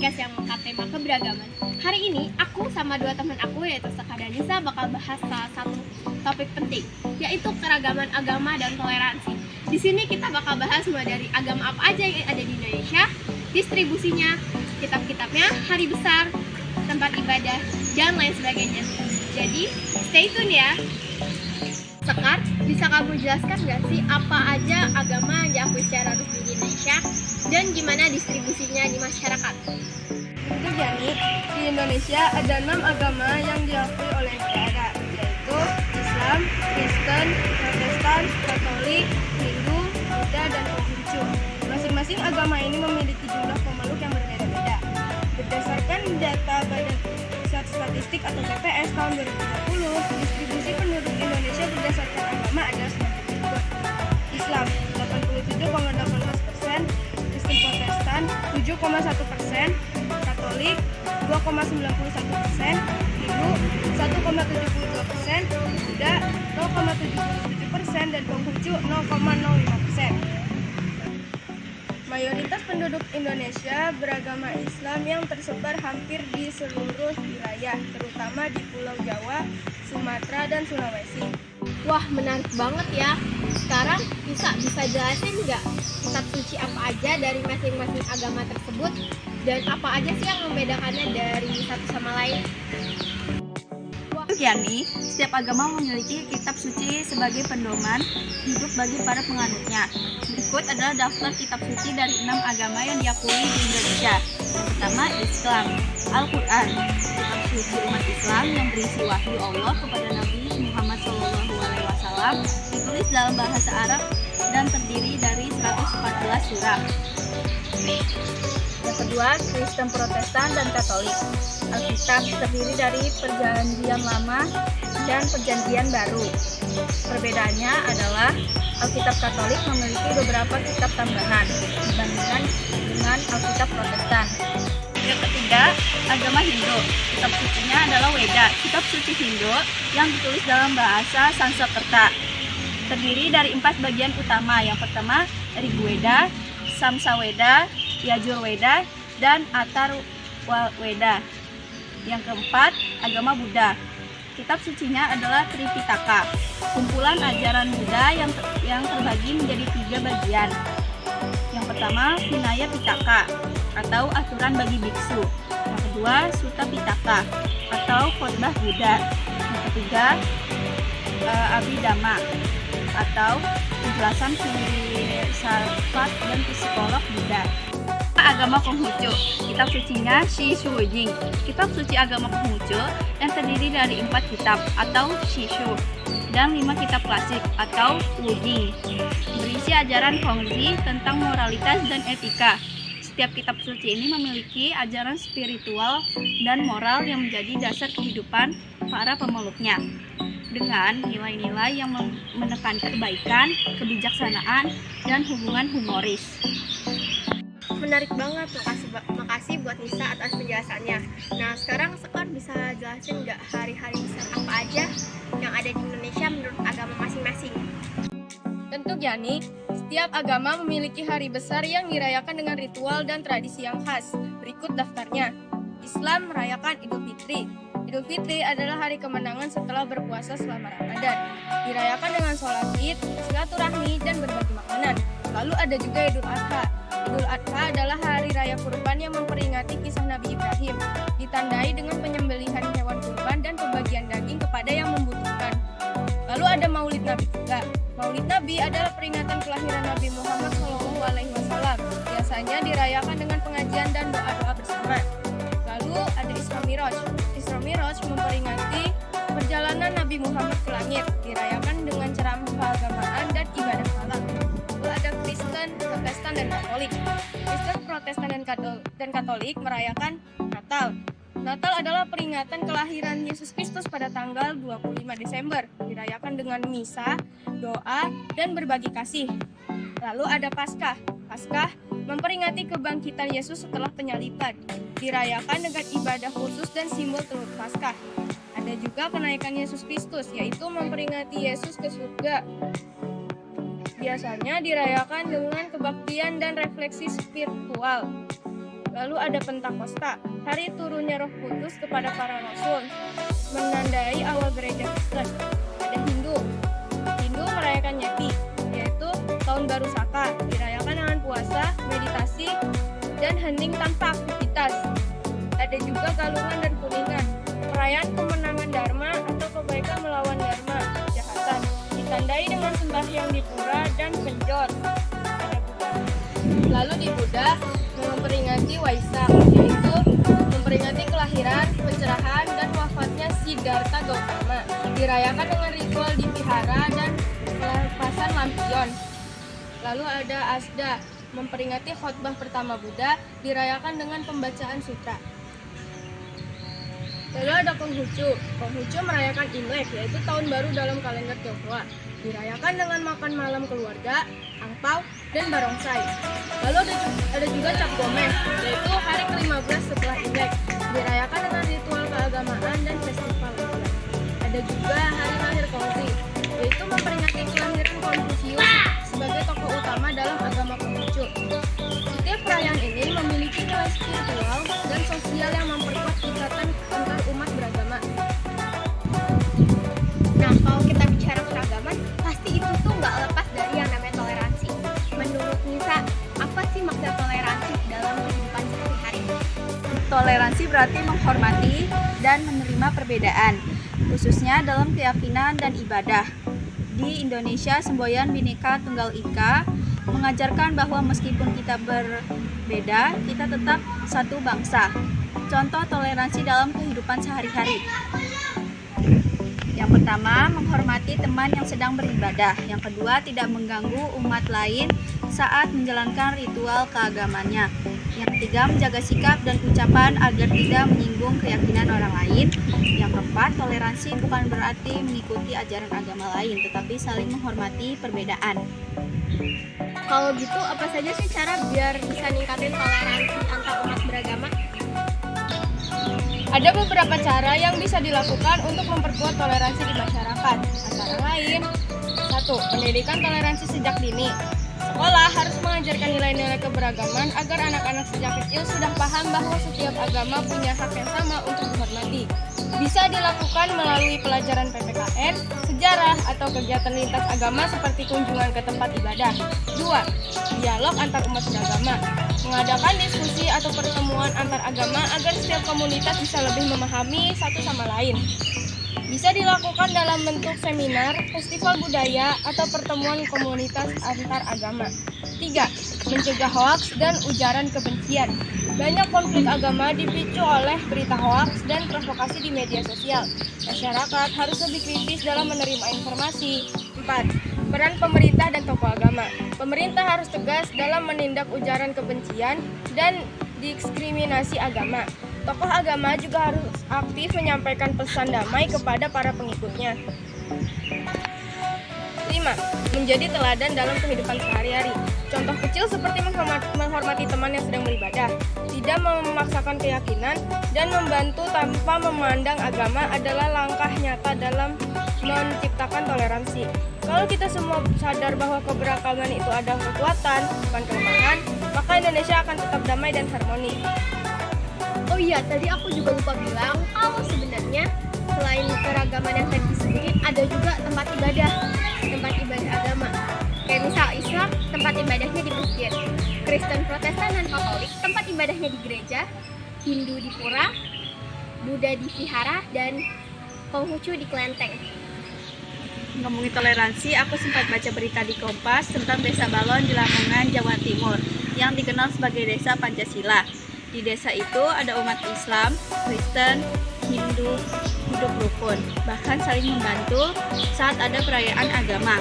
podcast yang mengangkat tema keberagaman. Hari ini aku sama dua teman aku yaitu Seka dan Nisa bakal bahas salah satu topik penting, yaitu keragaman agama dan toleransi. Di sini kita bakal bahas mulai dari agama apa aja yang ada di Indonesia, distribusinya, kitab-kitabnya, hari besar, tempat ibadah, dan lain sebagainya. Jadi, stay tune ya. Sekar, bisa kamu jelaskan nggak sih apa aja agama yang diakui secara resmi di Indonesia dan gimana distribusinya di masyarakat? Itu Jani, di Indonesia ada 6 agama yang diakui oleh negara, yaitu Islam, Kristen, Protestan, Katolik, Hindu, Buddha, dan Konghucu. Masing-masing agama ini memiliki jumlah pemeluk yang berbeda-beda. Berdasarkan data Badan Pusat Statistik atau BPS tahun 2020, distribusi penduduk Indonesia berdasarkan agama adalah sebagai berikut. Islam 87,18%, Kristen Protestan 7,1%, Katolik 2,91%, Hindu 1,72%, Buddha 0,77%, dan Konghucu 0,05%. Mayoritas penduduk Indonesia beragama Islam yang tersebar hampir di seluruh wilayah, terutama di Pulau Jawa, Sumatera, dan Sulawesi. Wah, menarik banget ya. Sekarang bisa jelasin nggak kitab suci apa aja dari masing-masing agama tersebut dan apa aja sih yang membedakannya dari satu sama lain? Yani, setiap agama memiliki kitab suci sebagai pedoman hidup bagi para penganutnya. Berikut adalah daftar kitab suci dari 6 agama yang diakui di Indonesia. Yang pertama, Islam, Al-Quran, kitab suci umat Islam yang berisi wahyu Allah kepada Nabi Muhammad SAW, ditulis dalam bahasa Arab dan terdiri dari 114 surah. Yang kedua, Kristen Protestan dan Katolik. Alkitab terdiri dari Perjanjian Lama dan Perjanjian Baru. Perbedaannya adalah Alkitab Katolik memiliki beberapa kitab tambahan dibandingkan dengan Alkitab Protestan. Yang ketiga, agama Hindu. Kitab sucinya adalah Weda, kitab suci Hindu yang ditulis dalam bahasa Sanskerta. Terdiri dari 4 bagian utama. Yang pertama, Rigweda, Samsaweda, Yajurweda, dan Atharwaveda. Yang keempat, agama Buddha. Kitab sucinya adalah Tripitaka, kumpulan ajaran Buddha yang terbagi menjadi 3 bagian. Yang pertama, Vinaya Pitaka atau aturan bagi biksu. Yang kedua, Sutta Pitaka atau khotbah Buddha. Yang ketiga, Abhidhamma atau penjelasan filsafat dan psikolog Buddha. Agama Konghucu, kitab sucinya Shishujing. Kitab suci agama Konghucu yang terdiri dari 4 kitab atau Shishu dan 5 kitab klasik atau Wujing. Berisi ajaran Hongji tentang moralitas dan etika. Setiap kitab suci ini memiliki ajaran spiritual dan moral yang menjadi dasar kehidupan para pemeluknya, dengan nilai-nilai yang menekankan kebaikan, kebijaksanaan, dan hubungan humoris. Menarik banget, makasih buat Nisa atas penjelasannya. Nah, sekarang Sekar bisa jelasin nggak hari-hari besar apa aja yang ada di Indonesia menurut agama masing-masing? Tentu Yani, setiap agama memiliki hari besar yang dirayakan dengan ritual dan tradisi yang khas. Berikut daftarnya. Islam merayakan Idul Fitri. Idul Fitri adalah hari kemenangan setelah berpuasa selama Ramadan. Dirayakan dengan sholat Id, silaturahmi, dan berbagi makanan. Lalu ada juga Idul Adha. Idul Adha adalah hari raya kurban yang memperingati kisah Nabi Ibrahim, ditandai dengan penyembelihan hewan kurban dan pembagian daging kepada yang membutuhkan. Lalu ada Maulid Nabi juga. Maulid Nabi adalah peringatan kelahiran Nabi Muhammad SAW. Biasanya dirayakan dengan pengajian dan doa-doa bersama. Lalu ada Isra Miraj. Isra Miraj memperingati perjalanan Nabi Muhammad ke langit, dirayakan dengan ceramah keagamaan dan ibadah malam. Lalu ada Kristen, Protestan, dan Katolik. Kristen, Protestan, dan Katolik merayakan Natal. Natal adalah peringatan kelahiran Yesus Kristus pada tanggal 25 Desember, dirayakan dengan misa, doa, dan berbagi kasih. Lalu ada Paskah. Paskah memperingati kebangkitan Yesus setelah penyaliban, dirayakan dengan ibadah khusus dan simbol telur Paskah. Ada juga kenaikan Yesus Kristus, yaitu memperingati Yesus ke surga. Biasanya dirayakan dengan kebaktian dan refleksi spiritual. Lalu ada Pentakosta, hari turunnya Roh Kudus kepada para rasul, menandai awal gereja Kristen. Ada Hindu. Hindu merayakan Nyepi, yaitu tahun baru Saka, dirayakan dengan puasa, meditasi, dan hening tanpa aktivitas. Ada juga Galungan dan Kuningan, perayaan kemenangan Dharma atau kebaikan melawan Dharma, kejahatan, ditandai dengan sembahyang di pura dan penjor. Ada Buddha. Lalu di Buddha memperingati Waisak, yaitu memperingati kelahiran, pencerahan, dan wafatnya Siddhartha Gautama, dirayakan dengan ritual di vihara dan pelepasan lampion. Lalu ada Asda, memperingati khotbah pertama Buddha, dirayakan dengan pembacaan sutra. Lalu ada Konghucu. Konghucu merayakan Imlek, yaitu tahun baru dalam kalender Tionghoa, dirayakan dengan makan malam keluarga, angpau, dan barongsai. Lalu ada juga Cap Gomeh, yaitu hari ke-15 setelah Imlek, dirayakan dengan ritual keagamaan dan festival ujian. Ada juga hari lahir Kongzi, yaitu memperingati kelahiran Konfusius sebagai tokoh utama dalam agama Konghucu. Setiap perayaan ini memiliki nilai spiritual dan sosial yang memperkuat ikatan antar umat beragama. Nah, kalau kita bicara keragaman, pasti itu tuh nggak lepas dari yang namanya toleransi. Menurut Nisa, apa sih maksud toleransi dalam kehidupan sehari-hari? Toleransi berarti menghormati dan menerima perbedaan, khususnya dalam keyakinan dan ibadah. Di Indonesia, semboyan Bhinneka Tunggal Ika mengajarkan bahwa meskipun kita berbeda, kita tetap satu bangsa. Contoh toleransi dalam kehidupan sehari-hari. Yang pertama, menghormati teman yang sedang beribadah. Yang kedua, tidak mengganggu umat lain saat menjalankan ritual keagamannya. Yang ketiga, menjaga sikap dan ucapan agar tidak menyinggung keyakinan orang lain. Yang keempat, toleransi bukan berarti mengikuti ajaran agama lain, tetapi saling menghormati perbedaan. Kalau gitu, apa saja sih cara biar bisa ningkatin toleransi antar umat beragama? Ada beberapa cara yang bisa dilakukan untuk memperkuat toleransi di masyarakat. Antara lain, 1. Pendidikan toleransi sejak dini. Sekolah harus mengajarkan nilai-nilai keberagaman agar anak-anak sejak kecil sudah paham bahwa setiap agama punya hak yang sama untuk dihormati. Bisa dilakukan melalui pelajaran PPKN, sejarah, atau kegiatan lintas agama seperti kunjungan ke tempat ibadah. 2. Dialog antar umat beragama. Mengadakan diskusi atau pertemuan antar agama agar setiap komunitas bisa lebih memahami satu sama lain. Bisa dilakukan dalam bentuk seminar, festival budaya, atau pertemuan komunitas antar agama. 3. Mencegah hoaks dan ujaran kebencian. Banyak konflik agama dipicu oleh berita hoaks dan provokasi di media sosial. Masyarakat harus lebih kritis dalam menerima informasi. 4. Peran pemerintah dan tokoh agama. Pemerintah harus tegas dalam menindak ujaran kebencian dan diskriminasi agama. Tokoh agama juga harus aktif menyampaikan pesan damai kepada para pengikutnya. 5. Menjadi teladan dalam kehidupan sehari-hari. Contoh kecil seperti menghormati teman yang sedang beribadah, tidak memaksakan keyakinan, dan membantu tanpa memandang agama adalah langkah nyata dalam menciptakan toleransi. Kalau kita semua sadar bahwa keberagaman itu adalah kekuatan, bukan kelemahan, maka Indonesia akan tetap damai dan harmoni. Oh iya, tadi aku juga lupa bilang kalau sebenarnya selain keragaman yang tadi disebutin, ada juga tempat ibadah agama. Kayak misal Islam, tempat ibadahnya di masjid. Kristen, Protestan, dan Katolik, tempat ibadahnya di gereja. Hindu di pura, Buddha di vihara, dan Konghucu di kelenteng. Ngomongin toleransi, aku sempat baca berita di Kompas tentang Desa Balon di Lamongan, Jawa Timur, yang dikenal sebagai Desa Pancasila. Di desa itu ada umat Islam, Kristen, Hindu, hidup rukun, bahkan saling membantu saat ada perayaan agama.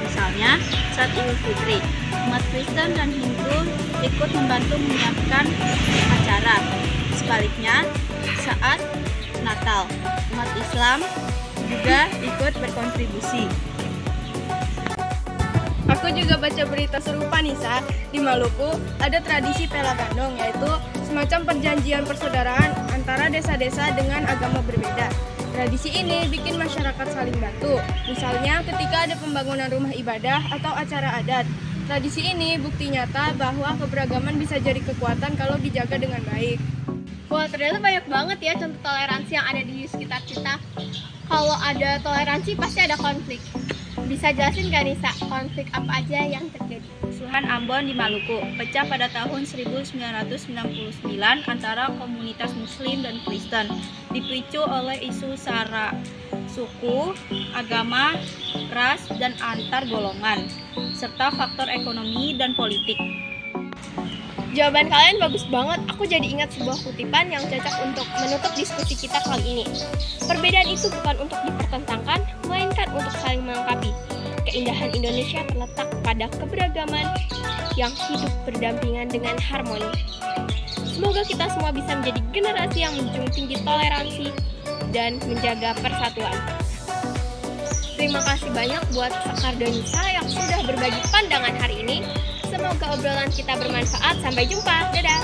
Misalnya, saat Idul Fitri, umat Kristen dan Hindu ikut membantu menyiapkan acara. Sebaliknya, saat Natal, umat Islam juga ikut berkontribusi. Aku juga baca berita serupa Nisa. Di Maluku ada tradisi Pela Gandong, yaitu semacam perjanjian persaudaraan antara desa-desa dengan agama berbeda. Tradisi ini bikin masyarakat saling bantu. Misalnya ketika ada pembangunan rumah ibadah atau acara adat, Tradisi ini bukti nyata bahwa keberagaman bisa jadi kekuatan kalau dijaga dengan baik. Wah, ternyata banyak banget ya contoh toleransi yang ada di sekitar kita. Kalau ada toleransi pasti ada konflik. Bisa jelasin gak Nisa, konflik apa aja yang terjadi? Kerusuhan Ambon di Maluku pecah pada tahun 1999 antara komunitas Muslim dan Kristen, dipicu oleh isu sara suku, agama, ras, dan antar golongan, serta faktor ekonomi dan politik. Jawaban kalian bagus banget. Aku jadi ingat sebuah kutipan yang cocok untuk menutup diskusi kita kali ini. Perbedaan itu bukan untuk dipertentangkan, melainkan untuk saling melengkapi. Keindahan Indonesia terletak pada keberagaman yang hidup berdampingan dengan harmoni. Semoga kita semua bisa menjadi generasi yang menjunjung tinggi toleransi dan menjaga persatuan. Terima kasih banyak buat Sekar dan Nisa yang sudah berbagi pandangan hari ini. Semoga obrolan kita bermanfaat. Sampai jumpa. Dadah.